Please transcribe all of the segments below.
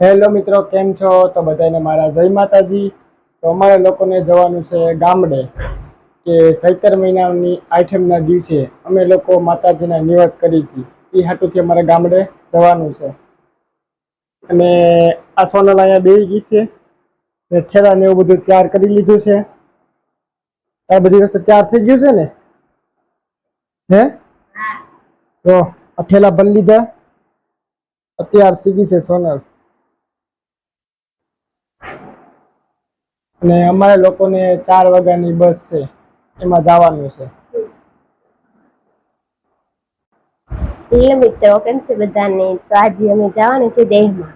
Hello મિત્રો, કેમ છો? તો બધાને મારા જય માતાજી. તો અમારે લોકોને જવાનું છે ગામડે, કે ચૈતર મહિનાની આઠમના દિવસે અમે લોકો માતાજીના નિવેદ કરી છીએ. એ હાટુથી અમારે ગામડે જવાનું છે. અને આ સોનલ અહીંયા બેસી ગઈ છે, ઠેલા ને એવું બધું તૈયાર કરી લીધું છે. આ બધી વસ્તુ તૈયાર થઈ ગયું છે ને? હે તો આ ઠેલા ભરી લીધા, અત્યાર થઈ ગઈ છે સોનલ. અને અમારે લોકોને 4 વાગ્યાની બસ છે, એમાં જવાનું છે. મિત્રો કેમ છે બધાને? તો આજે અમે જવાનું છે દેહમાં,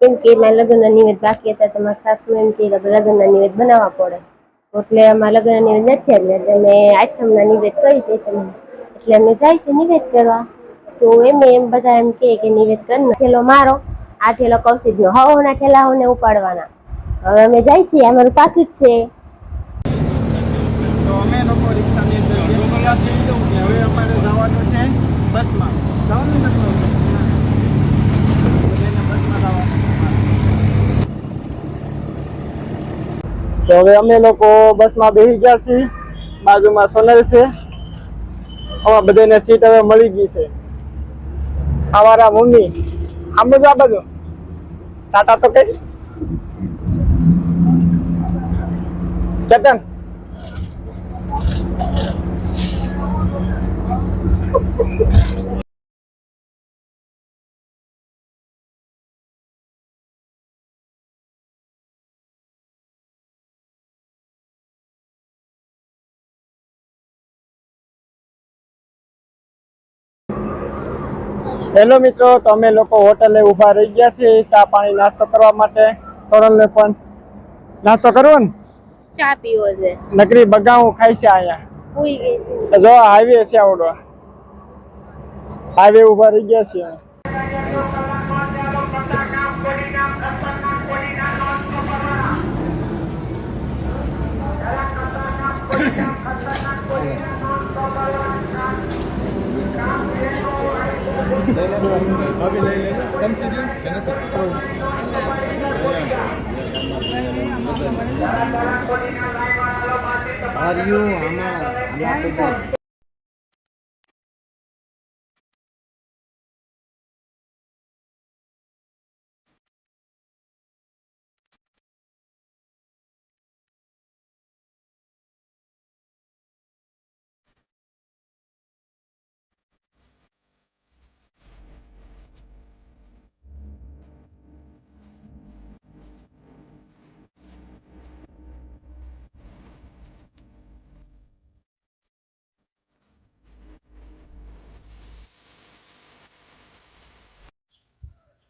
કેમ કે એમાં લગ્નના નિવેદ બાકી હતા. તમારા સાસુ એમ કે લગ્નના નિવેદ બનાવવા પડે, એટલે અમારા લગ્નના નિવેદ નથી આવ્યા. એટલે અમે આઠમના નિવેદ કરી છે, એટલે અમે જાય છે નિવેદ કરવા. તો એમ બધા એમ કે નિવેદ કરી ઠેલો મારો, આ ઠેલો કૌશિકનો, હવના ઠેલાઓને ઉપાડવાના. હવે અમે જાય છીએ, અમારું પાકીટ છે. તો અમે લોકો રિક્ષાની અંદર બેસી ગયા છીએ. હવે અમારે જવાનું છે બસમાં. જવાનું નથી, બસમાં જવાનું. તો હવે અમે લોકો બસમાં બેસી ગયા છીએ. બાજુમાં સોનલ છે. આમાં બધાને સીટ હવે મળી ગઈ છે. અમારા મમ્મી આમ બધું આ બાજુ ટાટા તો કઈ કેતન. હેલો મિત્રો, તો અમે લોકો હોટલે ઊભા રહી ગયા છીએ ચા પાણી નાસ્તો કરવા માટે. સોનલને પણ નાસ્તો કરવો ને, ચા પીવો છે, નકરી બગાવું ખાઈ છે અહીંયા. પૂઈ ગઈ તો જો હાઈવે છે, આવડો હાઈવે ઊભા રહી ગયા છીએ.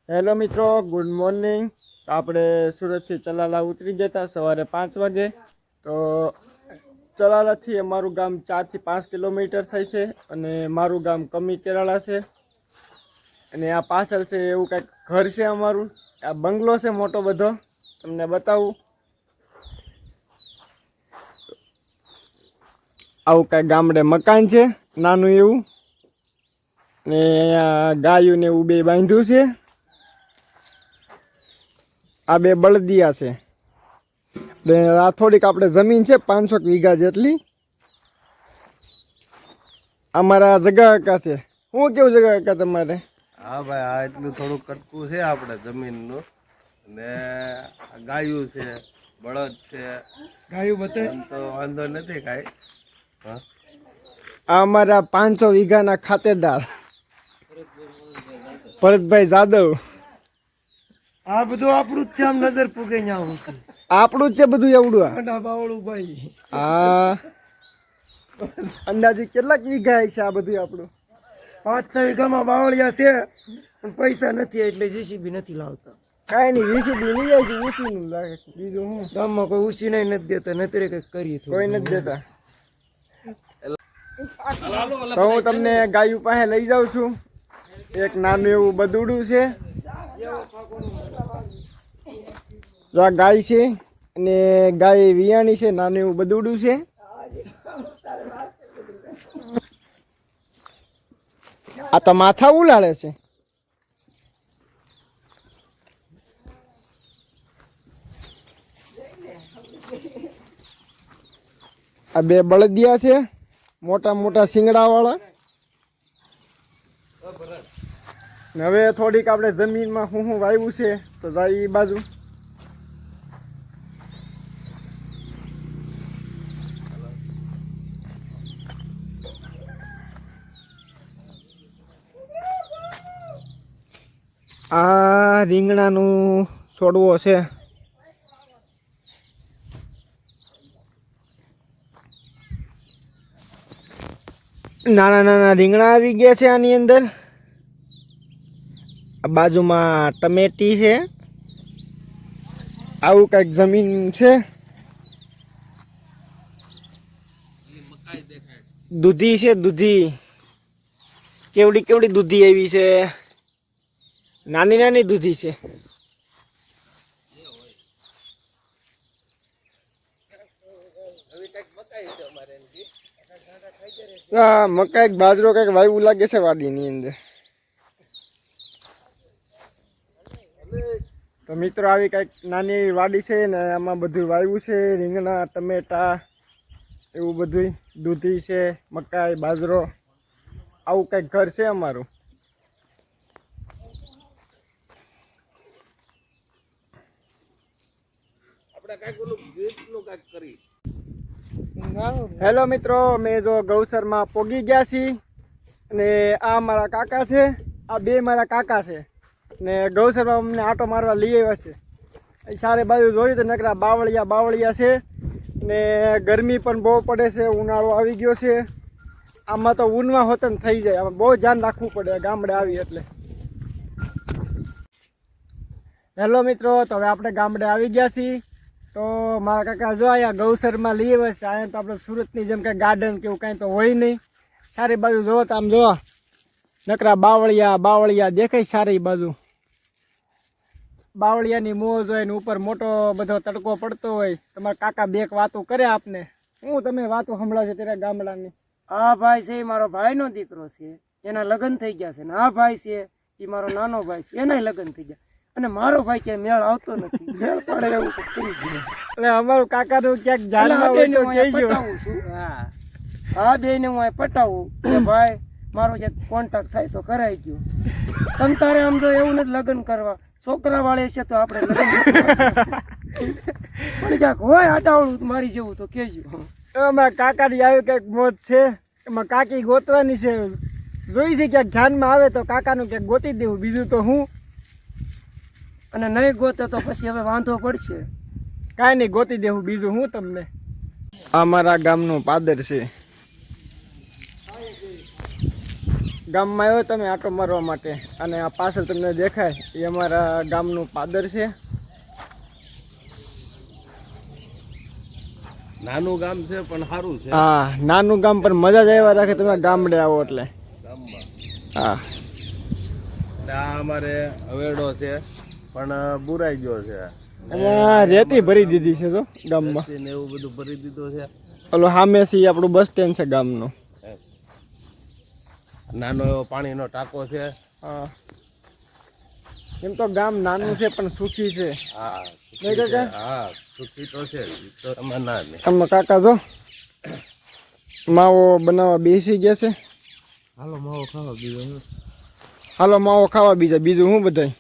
હેલો મિત્રો, ગુડ મોર્નિંગ. આપણે સુરતથી ચલાલા ઉતરી જતા સવારે 5 વાગે. તો ચલાલાથી અમારું ગામ 4 થી 5 કિલોમીટર થાય છે. અને મારું ગામ કમી કેરાળા છે. અને આ પાછળ છે એવું કંઈક ઘર છે અમારું. આ બંગલો છે મોટો બધો, તમને બતાવું. આવું કાંઈ ગામડે મકાન છે નાનું એવું. ને અહીંયા ગાયું ને એવું બે બાંધ્યું છે. આ બે બળદિયા છે. આ થોડીક આપણે જમીન છે 500 વીઘા જેટલી. અમારા જગા કાકા છે. હું કેવું જગા કાકા તમારે? હા ભાઈ, આ એટલું થોડું કટકું છે આપણે જમીનનું. ને ગાયું છે, બળદ છે. ગાયું બતાવે તો વાંધો નથી કાંઈ. હા, આ અમારા 500 વીઘાના ખાતેદાર ભરતભાઈ જાદવ. આ બધું આપણું જ છે, આમ નજર પૂગે આપણું જ છે બધું એવડું. બાવળું ભાઈ. હા, અંદાજે કેટલાક વીઘા છે આ બધું આપણું? 5-6 વીઘામાં બાવળિયા છે, પણ પૈસા નથી એટલે જેસીબી નથી લાવતા. કાંઈ નહીં, વીસીબી નહીં જાય છે, ઊંચીનું લાગે. બીજું હું ગામમાં કોઈ ઉછી નહીં નથી દેતા, નથી કંઈક કરીએ કોઈ નથી દેતા. તો હું તમને ગાયું પાસે લઈ જાઉં છું. એક નાનું એવું બદુડું છે. જો આ ગાય છે, અને ગાય વિયાણી છે. નાનું એવું બદુડું છે. આ તો માથા ઉલાળે છે. આ બે બળદિયા છે, મોટા મોટા શિંગડાવાળા. ને હવે થોડીક આપણે જમીનમાં હું વાવ્યું છે તો જાય એ બાજુ. આ રીંગણાનું છોડવો છે. નાના નાના રીંગણા આવી ગયા છે આની અંદર. બાજુમાં ટમેટી છે. આવું કંઈક જમીન છે. દૂધી છે, દૂધી. કેવડી કેવડી દૂધી આવી છે. નાની નાની દૂધી છે. હા, મકાઈ બાજરો કઈક વાવ્યું લાગે છે વાડીની અંદર. તો મિત્રો આવી કઈક નાની એવી વાડી છે ને આમાં બધું વાવ્યું છે. રીંગણા, ટમેટા એવું બધું. દૂધી છે, મકાઈ, બાજરો. આવું કઈક ઘર છે અમારું. હેલો મિત્રો, મેં જો ગૌસરમાં પોગી ગયા છીએ અને આ મારા કાકા છે. આ બે મારા કાકા છે ને ગૌસરમાં અમને આટો મારવા લઈ આવ્યા છે. સારે બાજુ જોયું તો નકરા બાવળિયા છે ને ગરમી પણ બહુ પડે છે. ઉનાળો આવી ગયો છે. આમાં તો ઊનમાં હોતન થઈ જાય. આમાં બહુ ધ્યાન રાખવું પડે ગામડે આવી એટલે. હેલો મિત્રો, તો હવે આપણે ગામડે આવી ગયા છીએ. તો મારા કાકા જો અહીંયા ગૌસરમાં લઈ આવે છે. અહીંયા તો આપણે સુરતની જેમ કંઈ ગાર્ડન કે એવું કાંઈ તો હોય નહીં. સારી બાજુ જોવો તો આમ જોવા નકરા બાવળિયા દેખાય. સારી બાજુ બાવળિયાની મોજ હોય ને ઉપર મોટો બધો તડકો પડતો હોય. તમારા કાકા બેક વાતો કરે આપને. હું તમે વાતો સંભળાવજો ત્યારે ગામડાની. આ ભાઈ છે એ મારો ભાઈનો દીકરો છે, એના લગ્ન થઈ ગયા છે. ને આ ભાઈ છે એ મારો નાનો ભાઈ છે, એના લગ્ન થઈ ગયા. અને મારો ભાઈ ક્યાંય મેળ આવતો નથી. મેળ પડે એવું તો કરી દે. એટલે અમારું કાકાનું ક્યાંક જાણમાં હોય તો કહેજો. પટાવું છું. આ બેને હું અહીં પટાવું કે ભાઈ મારો જે કોન્ટેક્ટ થાય તો કરાઈ ગયો. તમ તારે આમ તો એવું નથી લગ્ન કરવા. છોકરા વાળે છે તો આપણે લગ્ન પણ ક્યાંક હોય આટાવળું મારી જેવું તો કહેજો. અમારા કાકાની આવી કંઈક મોત છે. એમાં કાકી ગોતવાની છે. જોઈ છે ક્યાંક ધ્યાનમાં આવે તો કાકાનું ક્યાંક ગોતી દેવું. બીજું તો હું અને નહીં ગોતે તો પછી હવે વાંધો પડશે. કાંઈ નહીં, ગોતી દેવું. બીજું હું તમને. આ મારા ગામનું પાદર છે. ગામમાં આવ્યો તમે આટો મારવા માટે અને આ પાછળ તમને દેખાય એ અમારા ગામનું પાદર છે. નાનું ગામ છે પણ સારું છે. હા, નાનું ગામ પણ મજા જ આવ્યા રાખે તમે ગામડે આવો એટલે. ગામમાં હા, આ અમારે હવેડો છે પણ બુરાઈ ગયો છે. અહીંયા રેતી ભરી દીધી છે જો ગામમાં. ને એવું બધું ભરી દીધું છે. ઓલો સામે છે આપણું બસ સ્ટેન્ડ છે ગામનું. નાનો એવો પાણીનો ટાંકો છે. હા, એમ તો ગામ નાનું છે પણ સુખી છે. હા, નહીં કાકા? હા, સુખી તો છે. તો અમે ના નહીં. તમે કાકા જો માવો બનાવવા બેસી ગયા છે. હાલો માવો ખાવા બીજો. હાલો માવો ખાવા બીજું હું બધાય.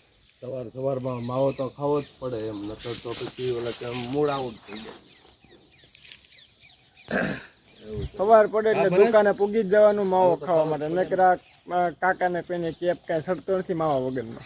સવારમાં માવો તો ખાવો જ પડે એમ. નકર તો પછી ઓલા કેમ મૂળ આઉટ થઈ જાય. સવાર પડે એટલે દુકાને પૂગી જ જવાનું માવો ખાવા માટે. નકરા કાકાને કોઈને કેપ કાંઈ સડતો નથી માવા વગરનો.